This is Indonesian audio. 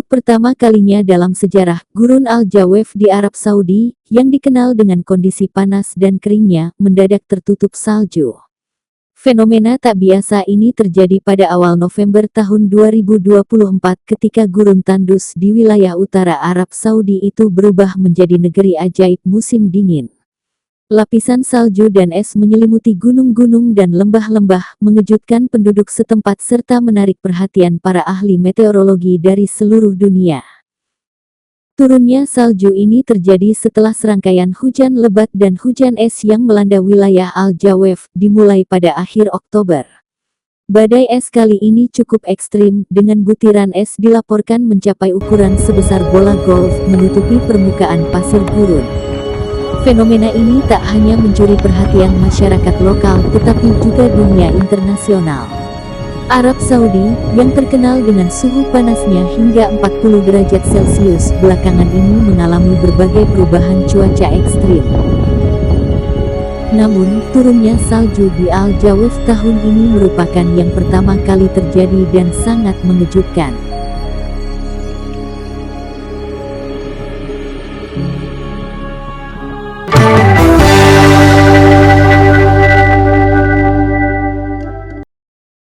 Untuk pertama kalinya dalam sejarah, Gurun Al-Jawef di Arab Saudi, yang dikenal dengan kondisi panas dan keringnya, mendadak tertutup salju. Fenomena tak biasa ini terjadi pada awal November tahun 2024 ketika gurun tandus di wilayah utara Arab Saudi itu berubah menjadi negeri ajaib musim dingin. Lapisan salju dan es menyelimuti gunung-gunung dan lembah-lembah, mengejutkan penduduk setempat serta menarik perhatian para ahli meteorologi dari seluruh dunia. Turunnya salju ini terjadi setelah serangkaian hujan lebat dan hujan es yang melanda wilayah Al-Jawef dimulai pada akhir Oktober. Badai es kali ini cukup ekstrim, dengan butiran es dilaporkan mencapai ukuran sebesar bola golf menutupi permukaan pasir gurun. Fenomena ini tak hanya mencuri perhatian masyarakat lokal tetapi juga dunia internasional. Arab Saudi, yang terkenal dengan suhu panasnya hingga 40 derajat Celcius, belakangan ini mengalami berbagai perubahan cuaca ekstrim. Namun, turunnya salju di Al-Jawef tahun ini merupakan yang pertama kali terjadi dan sangat mengejutkan.